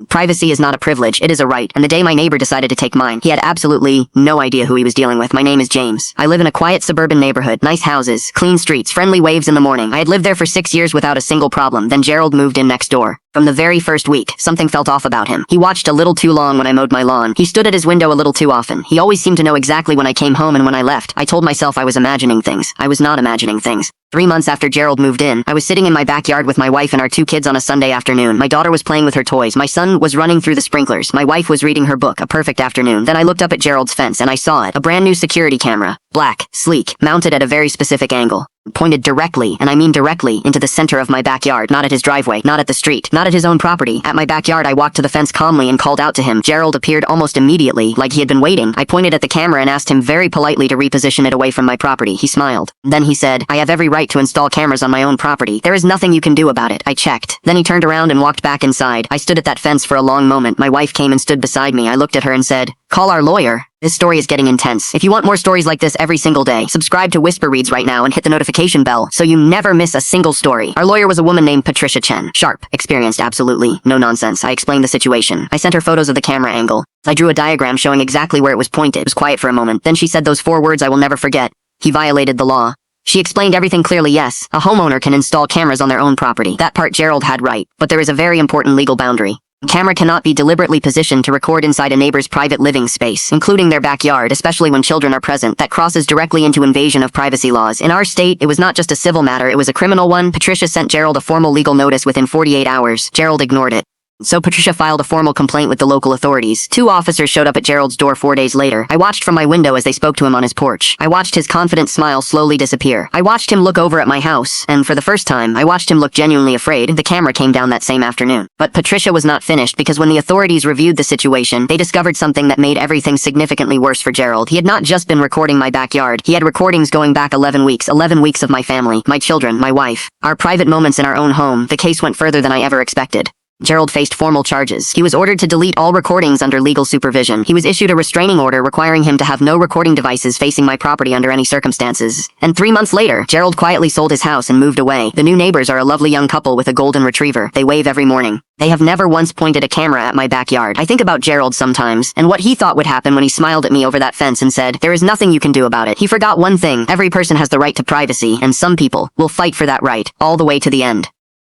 Privacy is not a privilege, it is a right, and the day my neighbor decided to take mine, he had absolutely no idea who he was dealing with. My name is James. I live in a quiet suburban neighborhood, nice houses, clean streets, friendly waves in the morning. I had lived there for 6 years without a single problem, then Gerald moved in next door. From the very first week, something felt off about him. He watched a little too long when I mowed my lawn. He stood at his window a little too often. He always seemed to know exactly when I came home and when I left. I told myself I was imagining things. I was not imagining things. 3 months after Gerald moved in, I was sitting in my backyard with my wife and our 2 kids on a Sunday afternoon. My daughter was playing with her toys. My son was running through the sprinklers. My wife was reading her book. A perfect afternoon. Then I looked up at Gerald's fence and I saw it. A brand new security camera. Black, sleek, mounted at a very specific angle. Pointed directly, and I mean directly, into the center of my backyard, not at his driveway, not at the street, not at his own property. At my backyard, I walked to the fence calmly and called out to him. Gerald appeared almost immediately, like he had been waiting. I pointed at the camera and asked him very politely to reposition it away from my property. He smiled. Then he said, "I have every right to install cameras on my own property. There is nothing you can do about it." I checked. Then he turned around and walked back inside. I stood at that fence for a long moment. My wife came and stood beside me. I looked at her and said, "Call our lawyer." This story is getting intense. If you want more stories like this every single day, subscribe to Whisper Reads right now and hit the notification bell so you never miss a single story. Our lawyer was a woman named Patricia Chen. Sharp, experienced, absolutely no nonsense. I explained the situation. I sent her photos of the camera angle. I drew a diagram showing exactly where it was pointed. It was quiet for a moment. Then she said those 4 words I will never forget. He violated the law. She explained everything clearly. Yes, a homeowner can install cameras on their own property. That part Gerald had right. But there is a very important legal boundary. A camera cannot be deliberately positioned to record inside a neighbor's private living space, including their backyard, especially when children are present. That crosses directly into invasion of privacy laws. In our state, it was not just a civil matter, it was a criminal one. Patricia sent Gerald a formal legal notice within 48 hours. Gerald ignored it. So Patricia filed a formal complaint with the local authorities. 2 officers showed up at Gerald's door 4 days later. I watched from my window as they spoke to him on his porch. I watched his confident smile slowly disappear. I watched him look over at my house, and for the first time, I watched him look genuinely afraid. The camera came down that same afternoon. But Patricia was not finished, because when the authorities reviewed the situation, they discovered something that made everything significantly worse for Gerald. He had not just been recording my backyard. He had recordings going back 11 weeks. 11 weeks of my family, my children, my wife. Our private moments in our own home. The case went further than I ever expected. Gerald faced formal charges. He was ordered to delete all recordings under legal supervision. He was issued a restraining order requiring him to have no recording devices facing my property under any circumstances. And 3 months later, Gerald quietly sold his house and moved away. The new neighbors are a lovely young couple with a golden retriever. They wave every morning. They have never once pointed a camera at my backyard. I think about Gerald sometimes, and what he thought would happen when he smiled at me over that fence and said, "There is nothing you can do about it." He forgot one thing. Every person has the right to privacy, and some people will fight for that right all the way to the end.